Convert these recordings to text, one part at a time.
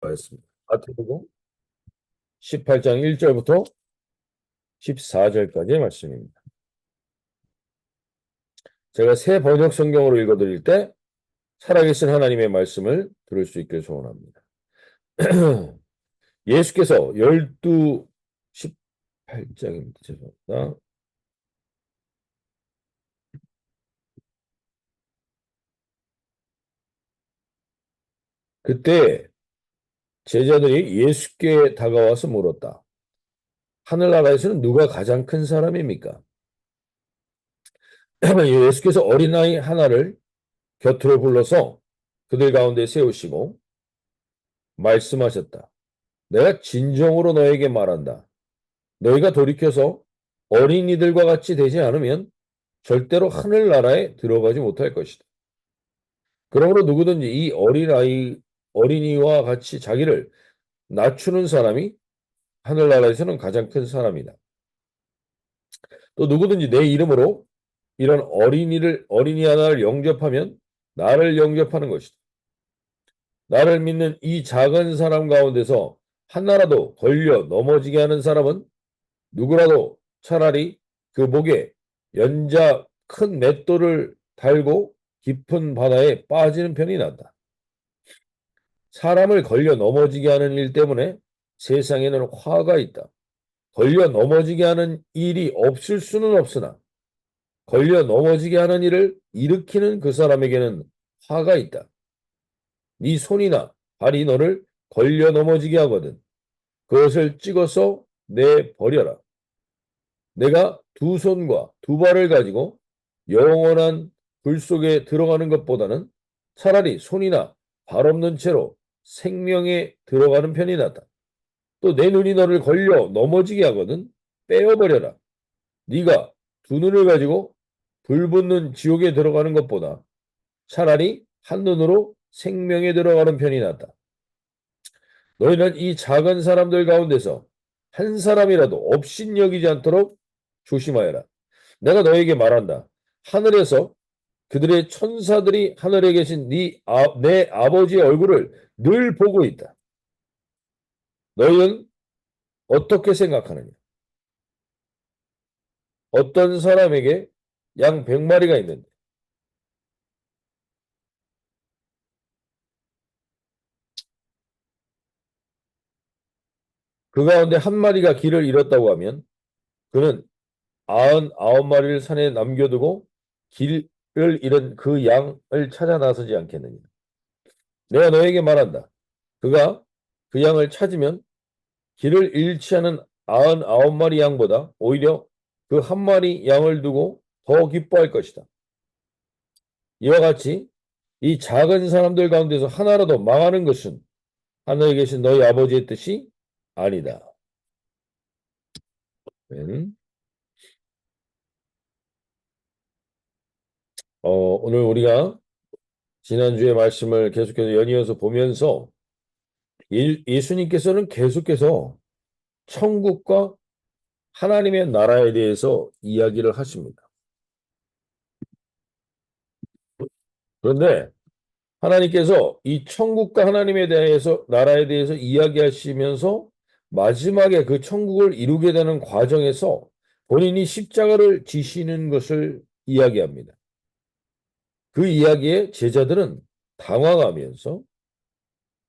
하겠습니다. 마태복음 18장 1절부터 14절까지의 말씀입니다. 제가 새 번역 성경으로 읽어드릴 때 살아계신 하나님의 말씀을 들을 수 있게 소원합니다. 예수께서 18장입니다. 죄송합니다. 그때 제자들이 예수께 다가와서 물었다. 하늘나라에서는 누가 가장 큰 사람입니까? 예수께서 어린아이 하나를 곁으로 불러서 그들 가운데 세우시고 말씀하셨다. 내가 진정으로 너에게 말한다. 너희가 돌이켜서 어린이들과 같이 되지 않으면 절대로 하늘나라에 들어가지 못할 것이다. 그러므로 누구든지 이 어린이와 같이 자기를 낮추는 사람이 하늘나라에서는 가장 큰 사람이다. 또 누구든지 내 이름으로 이런 어린이 하나를 영접하면 나를 영접하는 것이다. 나를 믿는 이 작은 사람 가운데서 하나라도 걸려 넘어지게 하는 사람은 누구라도 차라리 그 목에 연자 큰 맷돌을 달고 깊은 바다에 빠지는 편이 낫다. 사람을 걸려 넘어지게 하는 일 때문에 세상에는 화가 있다. 걸려 넘어지게 하는 일이 없을 수는 없으나 걸려 넘어지게 하는 일을 일으키는 그 사람에게는 화가 있다. 네 손이나 발이 너를 걸려 넘어지게 하거든 그것을 찍어서 내버려라. 내가 두 손과 두 발을 가지고 영원한 불 속에 들어가는 것보다는 차라리 손이나 발 없는 채로 생명에 들어가는 편이 낫다. 또 내 눈이 너를 걸려 넘어지게 하거든 빼어버려라. 네가 두 눈을 가지고 불 붙는 지옥에 들어가는 것보다 차라리 한 눈으로 생명에 들어가는 편이 낫다. 너희는 이 작은 사람들 가운데서 한 사람이라도 업신여기지 않도록 조심하여라. 내가 너에게 말한다. 하늘에서 그들의 천사들이 하늘에 계신 내 아버지의 얼굴을 늘 보고 있다. 너희는 어떻게 생각하느냐? 어떤 사람에게 양 100마리가 있는데 그 가운데 한 마리가 길을 잃었다고 하면 그는 99마리를 산에 남겨두고 길을 잃은 그 양을 찾아 나서지 않겠느냐. 내가 너에게 말한다. 그가 그 양을 찾으면 길을 잃지 않은 99마리 양보다 오히려 그 한 마리 양을 두고 더 기뻐할 것이다. 이와 같이 이 작은 사람들 가운데서 하나라도 망하는 것은 하늘에 계신 너희 아버지의 뜻이 아니다. 오늘 우리가 지난주의 말씀을 계속해서 연이어서 보면서 예수님께서는 계속해서 천국과 하나님의 나라에 대해서 이야기를 하십니다. 그런데 하나님께서 이 천국과 하나님에 대해서 나라에 대해서 이야기하시면서 마지막에 그 천국을 이루게 되는 과정에서 본인이 십자가를 지시는 것을 이야기합니다. 그 이야기에 제자들은 당황하면서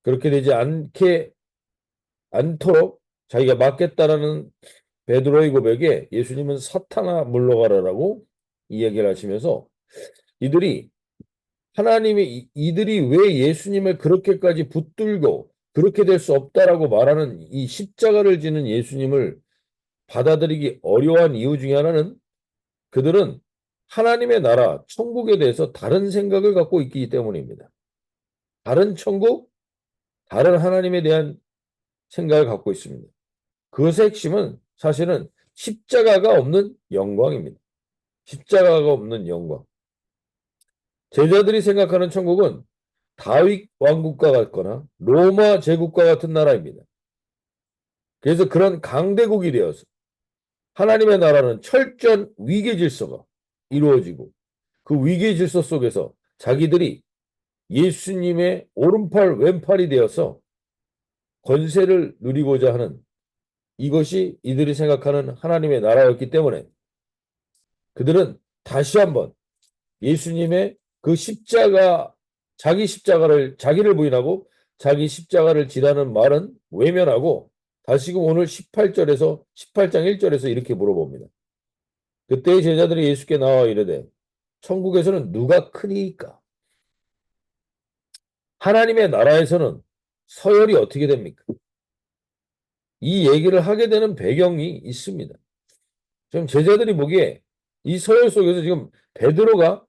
그렇게 되지 않도록 자기가 맡겠다라는 베드로의 고백에 예수님은 사탄아 물러가라라고 이야기를 하시면서 이들이 이들이 왜 예수님을 그렇게까지 붙들고 그렇게 될 수 없다라고 말하는 이 십자가를 지는 예수님을 받아들이기 어려워한 이유 중에 하나는 그들은 하나님의 나라, 천국에 대해서 다른 생각을 갖고 있기 때문입니다. 다른 천국, 다른 하나님에 대한 생각을 갖고 있습니다. 그것의 핵심은 사실은 십자가가 없는 영광입니다. 십자가가 없는 영광. 제자들이 생각하는 천국은 다윗 왕국과 같거나 로마 제국과 같은 나라입니다. 그래서 그런 강대국이 되어서 하나님의 나라는 철저한 위계 질서가 이루어지고 그 위계 질서 속에서 자기들이 예수님의 오른팔 왼팔이 되어서 권세를 누리고자 하는 이것이 이들이 생각하는 하나님의 나라였기 때문에 그들은 다시 한번 예수님의 그 십자가, 자기 십자가를, 자기를 부인하고 자기 십자가를 지라는 말은 외면하고 다시금 오늘 18절에서 18장 1절에서 이렇게 물어봅니다. 그때 제자들이 예수께 나와 이르되 천국에서는 누가 크니까? 하나님의 나라에서는 서열이 어떻게 됩니까? 이 얘기를 하게 되는 배경이 있습니다. 지금 제자들이 보기에 이 서열 속에서 지금 베드로가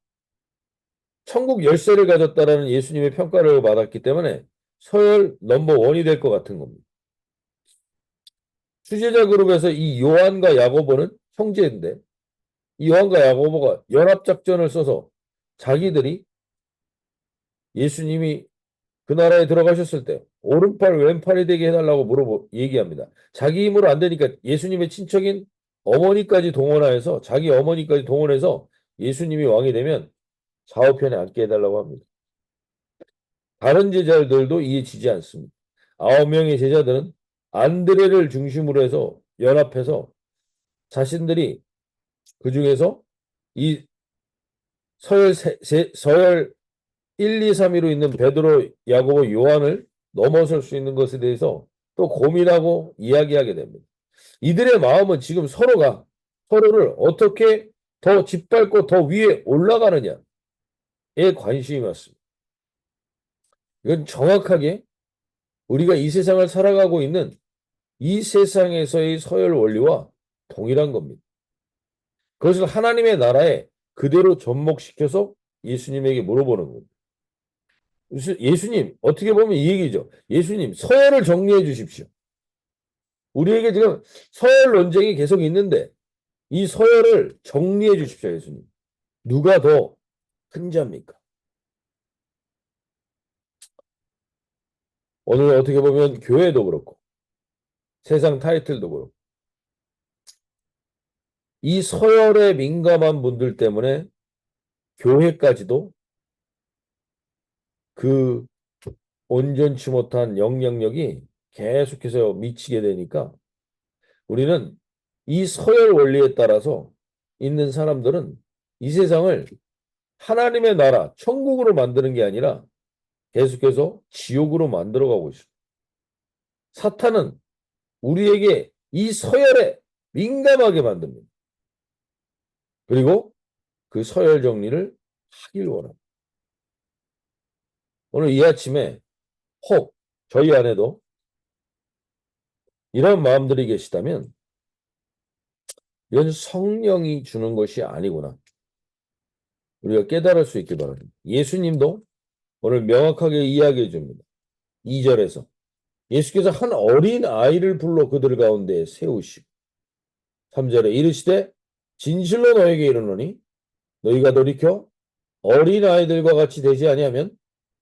천국 열쇠를 가졌다라는 예수님의 평가를 받았기 때문에 서열 넘버 원이 될 것 같은 겁니다. 수제자 그룹에서 이 요한과 야고보는 형제인데 이 요한과 야고보가 연합작전을 써서 자기들이 예수님이 그 나라에 들어가셨을 때 오른팔 왼팔이 되게 해달라고 얘기합니다. 자기 힘으로 안 되니까 예수님의 친척인 어머니까지 동원해서 자기 어머니까지 동원해서 예수님이 왕이 되면 좌우편에 앉게 해달라고 합니다. 다른 제자들도 이해지지 않습니다. 9명의 제자들은 안드레를 중심으로 해서 연합해서 자신들이 그 중에서 이 서열 1, 2, 3위로 있는 베드로, 야고보, 요한을 넘어설 수 있는 것에 대해서 또 고민하고 이야기하게 됩니다. 이들의 마음은 지금 서로를 어떻게 더 짓밟고 더 위에 올라가느냐에 관심이 많습니다. 이건 정확하게 우리가 이 세상을 살아가고 있는 이 세상에서의 서열 원리와 동일한 겁니다. 그것을 하나님의 나라에 그대로 접목시켜서 예수님에게 물어보는 겁니다. 예수님, 어떻게 보면 이 얘기죠. 예수님, 서열을 정리해 주십시오. 우리에게 지금 서열 논쟁이 계속 있는데 이 서열을 정리해 주십시오, 예수님. 누가 더 큰 자입니까? 오늘 어떻게 보면 교회도 그렇고 세상 타이틀도 그렇고 이 서열에 민감한 분들 때문에 교회까지도 그 온전치 못한 영향력이 계속해서 미치게 되니까 우리는 이 서열 원리에 따라서 있는 사람들은 이 세상을 하나님의 나라, 천국으로 만드는 게 아니라 계속해서 지옥으로 만들어가고 있습니다. 사탄은 우리에게 이 서열에 민감하게 만듭니다. 그리고 그 서열 정리를 하길 원합니다. 오늘 이 아침에 혹 저희 안에도 이런 마음들이 계시다면 이건 성령이 주는 것이 아니구나. 우리가 깨달을 수 있길 바랍니다. 예수님도 오늘 명확하게 이야기해 줍니다. 2절에서 예수께서 한 어린 아이를 불러 그들 가운데 세우시고 3절에 이르시되 진실로 너에게 이르노니 너희가 돌이켜 어린 아이들과 같이 되지 아니하면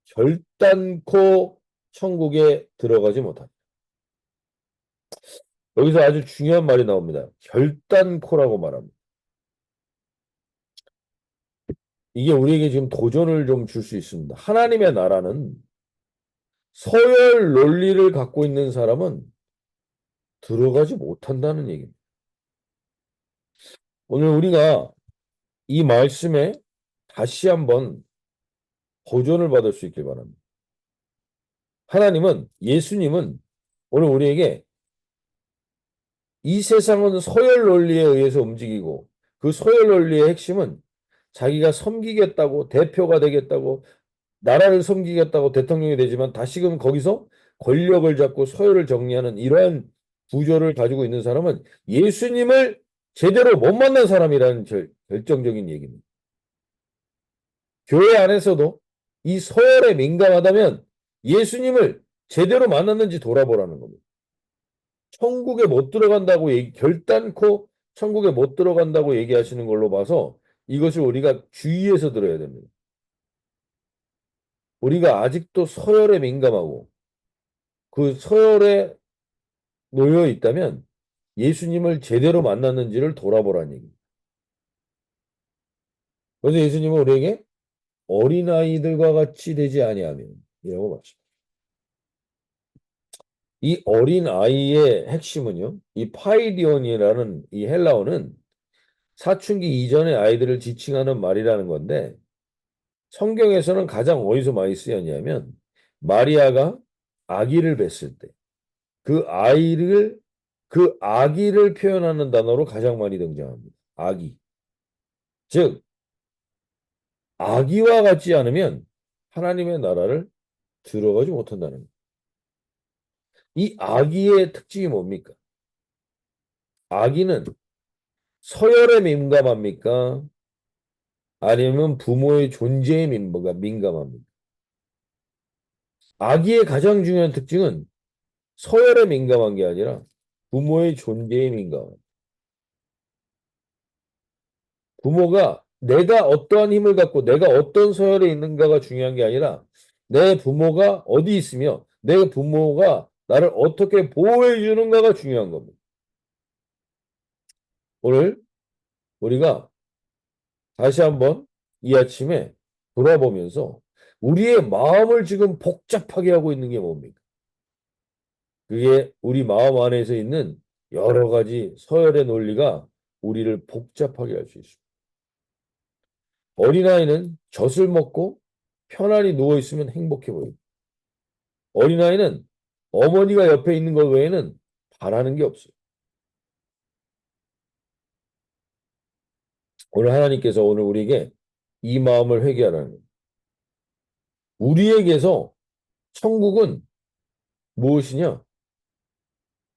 결단코 천국에 들어가지 못한다. 여기서 아주 중요한 말이 나옵니다. 결단코라고 말합니다. 이게 우리에게 지금 도전을 좀 줄 수 있습니다. 하나님의 나라는 서열 논리를 갖고 있는 사람은 들어가지 못한다는 얘기입니다. 오늘 우리가 이 말씀에 다시 한번 도전을 받을 수 있길 바랍니다. 예수님은 오늘 우리에게 이 세상은 서열 논리에 의해서 움직이고 그 서열 논리의 핵심은 자기가 섬기겠다고 대표가 되겠다고 나라를 섬기겠다고 대통령이 되지만 다시금 거기서 권력을 잡고 서열을 정리하는 이러한 구조를 가지고 있는 사람은 예수님을 제대로 못 만난 사람이라는 결정적인 얘기입니다. 교회 안에서도 이 서열에 민감하다면 예수님을 제대로 만났는지 돌아보라는 겁니다. 천국에 못 들어간다고 결단코 천국에 못 들어간다고 얘기하시는 걸로 봐서 이것을 우리가 주의해서 들어야 됩니다. 우리가 아직도 서열에 민감하고 그 서열에 놓여 있다면 예수님을 제대로 만났는지를 돌아보라는 얘기입니다. 그래서 예수님은 우리에게 어린아이들과 같이 되지 아니하면 이라고 말씀합니다. 이 어린 아이의 핵심은요. 이 파이디온이라는 이 헬라어는 사춘기 이전의 아이들을 지칭하는 말이라는 건데 성경에서는 가장 어디서 많이 쓰였냐면 마리아가 아기를 뱄을 때 그 아이를 그 아기를 표현하는 단어로 가장 많이 등장합니다. 아기. 즉 아기와 같지 않으면 하나님의 나라를 들어가지 못한다는 거예요. 이 아기의 특징이 뭡니까? 아기는 서열에 민감합니까? 아니면 부모의 존재에 민감합니까? 아기의 가장 중요한 특징은 서열에 민감한 게 아니라 부모의 존재에 민감합니다. 부모가 내가 어떠한 힘을 갖고 내가 어떤 서열에 있는가가 중요한 게 아니라 내 부모가 어디 있으며 내 부모가 나를 어떻게 보호해 주는가가 중요한 겁니다. 오늘 우리가 다시 한번 이 아침에 돌아보면서 우리의 마음을 지금 복잡하게 하고 있는 게 뭡니까? 그게 우리 마음 안에서 있는 여러 가지 서열의 논리가 우리를 복잡하게 할 수 있습니다. 어린아이는 젖을 먹고 편안히 누워있으면 행복해 보입니다. 어린아이는 어머니가 옆에 있는 것 외에는 바라는 게 없어요. 오늘 하나님께서 오늘 우리에게 이 마음을 회개하라는 거예요. 우리에게서 천국은 무엇이냐?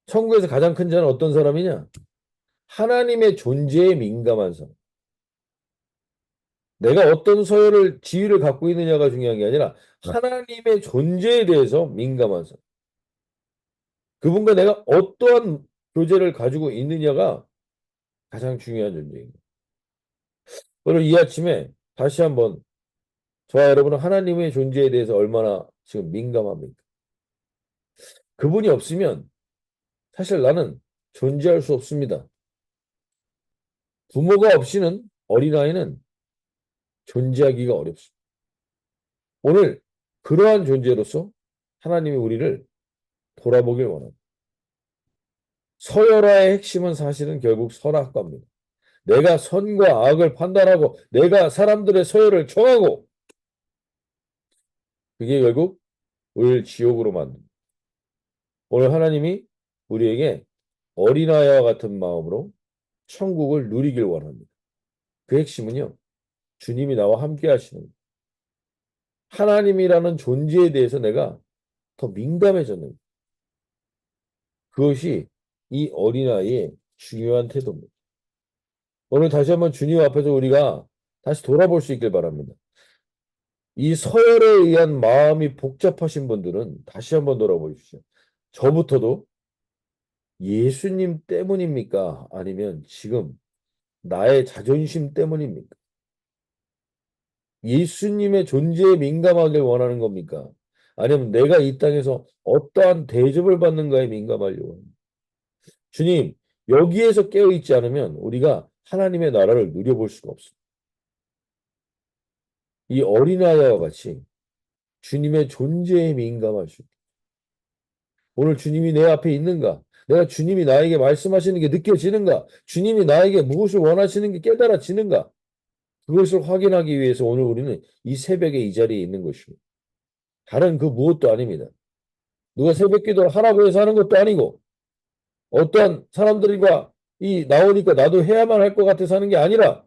천국에서 가장 큰 자는 어떤 사람이냐? 하나님의 존재에 민감한 사람. 내가 어떤 서열을, 지위를 갖고 있느냐가 중요한 게 아니라 하나님의 존재에 대해서 민감한 사람. 그분과 내가 어떠한 교제를 가지고 있느냐가 가장 중요한 존재입니다. 오늘 이 아침에 다시 한번 저와 여러분은 하나님의 존재에 대해서 얼마나 지금 민감합니까? 그분이 없으면 사실 나는 존재할 수 없습니다. 부모가 없이는 어린아이는 존재하기가 어렵습니다. 오늘 그러한 존재로서 하나님이 우리를 돌아보길 원합니다. 서열화의 핵심은 사실은 결국 선악과입니다. 내가 선과 악을 판단하고 내가 사람들의 서열을 정하고 그게 결국 우리를 지옥으로 만듭니다. 오늘 하나님이 우리에게 어린아이와 같은 마음으로 천국을 누리길 원합니다. 그 핵심은요. 주님이 나와 함께 하시는 거예요. 하나님이라는 존재에 대해서 내가 더 민감해졌는 거예요. 그것이 이 어린아이의 중요한 태도입니다. 오늘 다시 한번 주님 앞에서 우리가 다시 돌아볼 수 있길 바랍니다. 이 서열에 의한 마음이 복잡하신 분들은 다시 한번 돌아보십시오. 저부터도 예수님 때문입니까? 아니면 지금 나의 자존심 때문입니까? 예수님의 존재에 민감하길 원하는 겁니까? 아니면 내가 이 땅에서 어떠한 대접을 받는가에 민감하려고 합니다. 주님, 여기에서 깨어있지 않으면 우리가 하나님의 나라를 누려볼 수가 없습니다. 이 어린아이와 같이 주님의 존재에 민감할 수 있다. 오늘 주님이 내 앞에 있는가? 내가 주님이 나에게 말씀하시는 게 느껴지는가? 주님이 나에게 무엇을 원하시는 게 깨달아지는가? 그것을 확인하기 위해서 오늘 우리는 이 새벽에 이 자리에 있는 것입니다. 다른 그 무엇도 아닙니다. 누가 새벽 기도를 하라고 해서 하는 것도 아니고 어떠한 사람들과 이 나오니까 나도 해야만 할 것 같아서 하는 게 아니라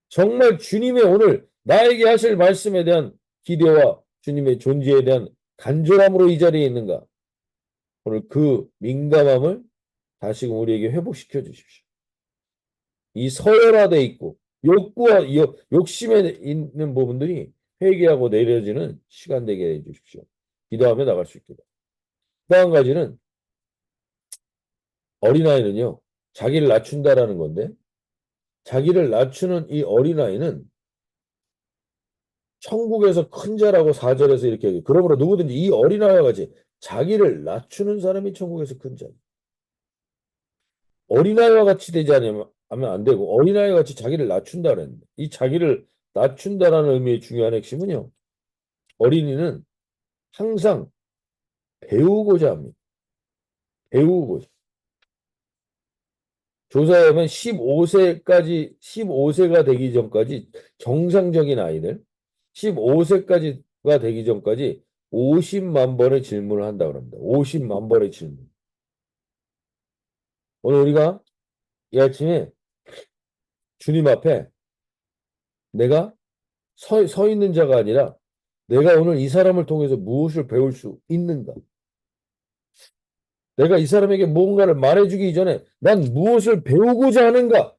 정말 주님의 오늘 나에게 하실 말씀에 대한 기대와 주님의 존재에 대한 간절함으로 이 자리에 있는가? 오늘 그 민감함을 다시금 우리에게 회복시켜 주십시오. 이 서열화되어 있고 욕구와 욕심에 있는 부분들이 회개하고 내려지는 시간 되게 해주십시오. 기도하며 나갈 수 있게. 또 한 가지는 어린아이는요. 자기를 낮춘다라는 건데 자기를 낮추는 이 어린아이는 천국에서 큰 자라고 4절에서 이렇게 얘기해요. 그러므로 누구든지 이 어린아이와 같이 자기를 낮추는 사람이 천국에서 큰 자. 어린아이와 같이 되지 않으면 안 되고 어린아이와 같이 자기를 낮춘다 그랬는데 이 자기를 낮춘다라는 의미의 중요한 핵심은요. 어린이는 항상 배우고자 합니다. 배우고 조사하면 15세가 되기 전까지 정상적인 아이들 15세까지가 되기 전까지 50만 번의 질문을 한다고 합니다. 50만 번의 질문. 오늘 우리가 이 아침에 주님 앞에 내가 서 있는 자가 아니라 내가 오늘 이 사람을 통해서 무엇을 배울 수 있는가? 내가 이 사람에게 무언가를 말해주기 전에 난 무엇을 배우고자 하는가의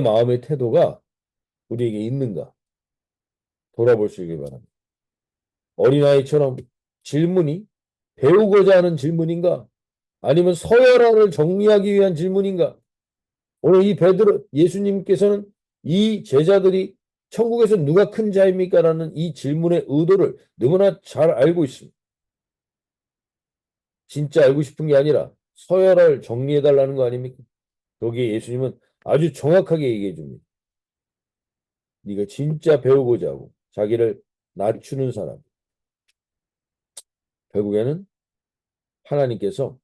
마음의 태도가 우리에게 있는가? 돌아볼 수 있길 바랍니다. 어린아이처럼 질문이 배우고자 하는 질문인가? 아니면 서열화를 정리하기 위한 질문인가? 오늘 이 베드로 예수님께서는 이 제자들이 천국에서 누가 큰 자입니까? 라는 이 질문의 의도를 너무나 잘 알고 있습니다. 진짜 알고 싶은 게 아니라 서열화를 정리해달라는 거 아닙니까? 거기에 예수님은 아주 정확하게 얘기해 줍니다. 네가 진짜 배우고자 하고 자기를 낮추는 사람. 결국에는 하나님께서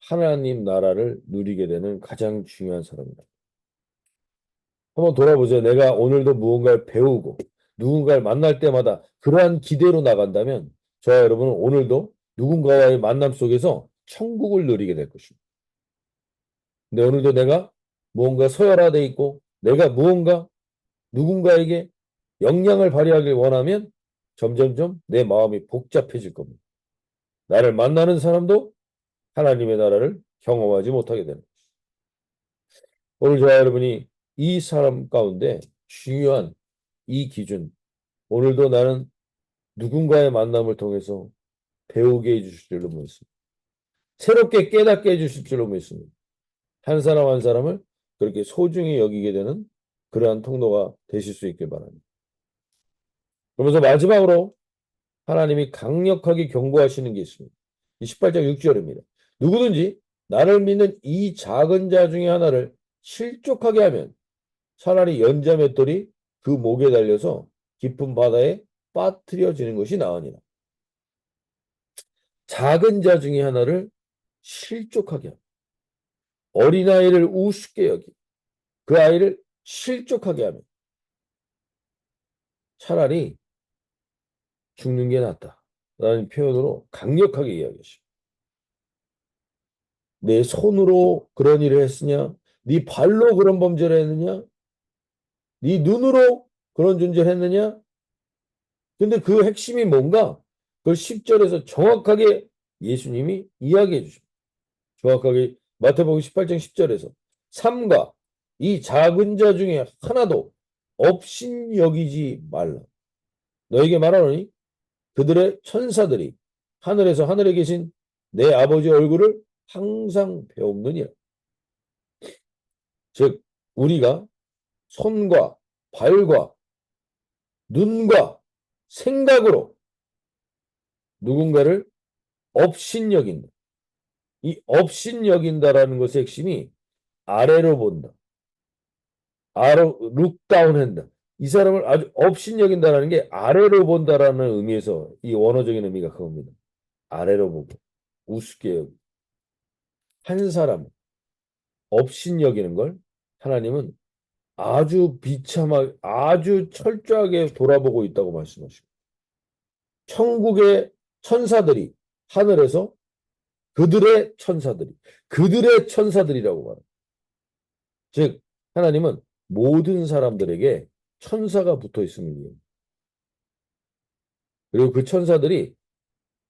하나님 나라를 누리게 되는 가장 중요한 사람이다. 한번 돌아보세요. 내가 오늘도 무언가를 배우고 누군가를 만날 때마다 그러한 기대로 나간다면 저와 여러분은 오늘도 누군가와의 만남 속에서 천국을 누리게 될 것입니다. 근데 오늘도 내가 무언가 서열화되어 있고 내가 무언가 누군가에게 영향을 발휘하길 원하면 점점점 내 마음이 복잡해질 겁니다. 나를 만나는 사람도 하나님의 나라를 경험하지 못하게 되는 것입니다. 오늘 저와 여러분이 이 사람 가운데 중요한 이 기준, 오늘도 나는 누군가의 만남을 통해서 배우게 해주실 줄로 믿습니다. 새롭게 깨닫게 해주실 줄로 믿습니다. 한 사람 한 사람을 그렇게 소중히 여기게 되는 그러한 통로가 되실 수 있길 바랍니다. 그러면서 마지막으로 하나님이 강력하게 경고하시는 게 있습니다. 28장 6절입니다. 누구든지 나를 믿는 이 작은 자 중에 하나를 실족하게 하면 차라리 연자 맷돌이 그 목에 달려서 깊은 바다에 빠뜨려지는 것이 나으니라. 작은 자 중에 하나를 실족하게 하면 어린아이를 우습게 여기 그 아이를 실족하게 하면 차라리 죽는 게 낫다. 라는 표현으로 강력하게 이야기하십니다. 내 손으로 그런 일을 했으냐? 네 발로 그런 범죄를 했느냐? 네 눈으로 그런 존재를 했느냐? 근데 그 핵심이 뭔가? 그걸 10절에서 정확하게 예수님이 이야기해 주십니다. 정확하게 마태복음 18장 10절에서 삼가 이 작은 자 중에 하나도 업신 여기지 말라. 너에게 말하노니 그들의 천사들이 하늘에서 하늘에 계신 내 아버지 얼굴을 항상 배옵느니라. 즉 우리가 손과 발과 눈과 생각으로 누군가를 업신여긴다. 이 업신여긴다라는 것의 핵심이 아래로 본다. 아래로 룩다운한다. 이 사람을 아주 업신여긴다라는 게 아래로 본다라는 의미에서 이 원어적인 의미가 그겁니다. 아래로 보고 우습게 여기고 한 사람 업신여기는 걸 하나님은 아주 비참하게 아주 철저하게 돌아보고 있다고 말씀하시고 천국의 천사들이 하늘에서 그들의 천사들이라고 말합니다. 즉 하나님은 모든 사람들에게 천사가 붙어 있습니다. 그리고 그 천사들이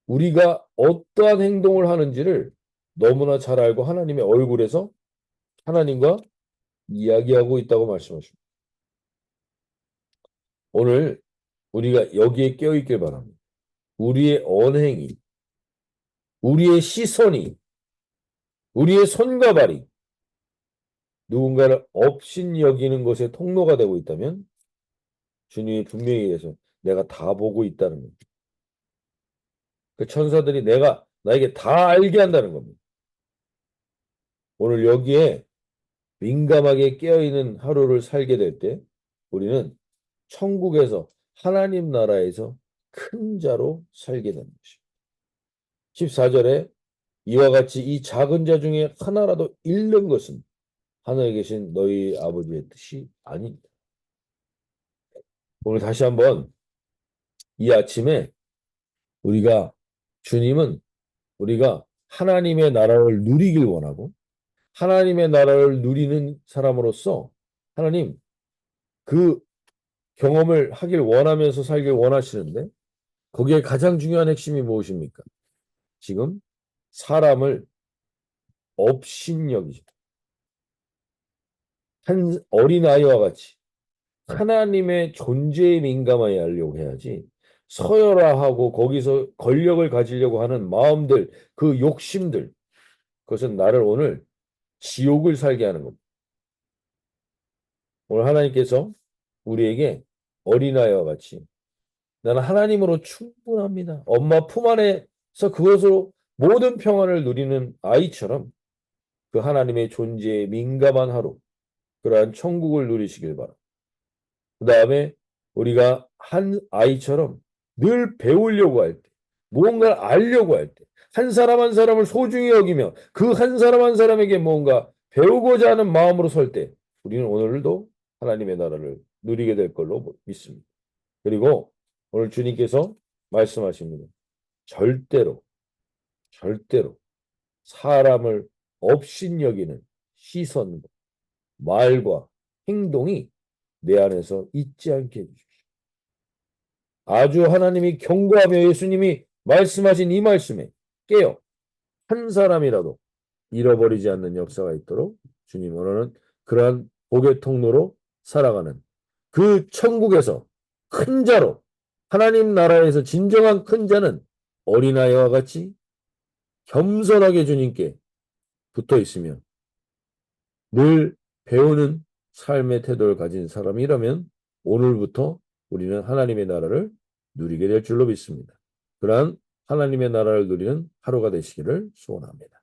우리가 어떠한 행동을 하는지를 너무나 잘 알고 하나님의 얼굴에서 하나님과 이야기하고 있다고 말씀하십니다. 오늘 우리가 여기에 깨어있길 바랍니다. 우리의 언행이, 우리의 시선이, 우리의 손과 발이 누군가를 업신여기는 것에 통로가 되고 있다면 주님이 분명히 해서 내가 다 보고 있다는 겁니다. 그 천사들이 나에게 다 알게 한다는 겁니다. 오늘 여기에 민감하게 깨어있는 하루를 살게 될 때 우리는 천국에서 하나님 나라에서 큰 자로 살게 되는 것입니다. 14절에 이와 같이 이 작은 자 중에 하나라도 잃는 것은 하늘에 계신 너희 아버지의 뜻이 아닙니다. 오늘 다시 한번 이 아침에 우리가 주님은 우리가 하나님의 나라를 누리길 원하고 하나님의 나라를 누리는 사람으로서 하나님 그 경험을 하길 원하면서 살길 원하시는데 거기에 가장 중요한 핵심이 무엇입니까? 지금 사람을 업신여기죠. 한 어린아이와 같이 하나님의 존재에 민감하게 하려고 해야지 서열화하고 거기서 권력을 가지려고 하는 마음들, 그 욕심들, 그것은 나를 오늘 지옥을 살게 하는 겁니다. 오늘 하나님께서 우리에게 어린아이와 같이 나는 하나님으로 충분합니다. 엄마 품 안에서 그것으로 모든 평안을 누리는 아이처럼 그 하나님의 존재에 민감한 하루, 그러한 천국을 누리시길 바랍니다. 그 다음에 우리가 한 아이처럼 늘 배우려고 할 때, 무언가를 알려고 할 때, 한 사람 한 사람을 소중히 여기며 그 한 사람 한 사람에게 무언가 배우고자 하는 마음으로 설 때, 우리는 오늘도 하나님의 나라를 누리게 될 걸로 믿습니다. 그리고 오늘 주님께서 말씀하십니다. 절대로, 절대로 사람을 업신여기는 시선과 말과 행동이 내 안에서 있지 않게 해주십시오. 아주 하나님이 경고하며 예수님이 말씀하신 이 말씀에 깨어 한 사람이라도 잃어버리지 않는 역사가 있도록 주님 오늘은 그러한 복의 통로로 살아가는 그 천국에서 큰 자로 하나님 나라에서 진정한 큰 자는 어린아이와 같이 겸손하게 주님께 붙어 있으며 늘 배우는 삶의 태도를 가진 사람이라면 오늘부터 우리는 하나님의 나라를 누리게 될 줄로 믿습니다. 그러한 하나님의 나라를 누리는 하루가 되시기를 소원합니다.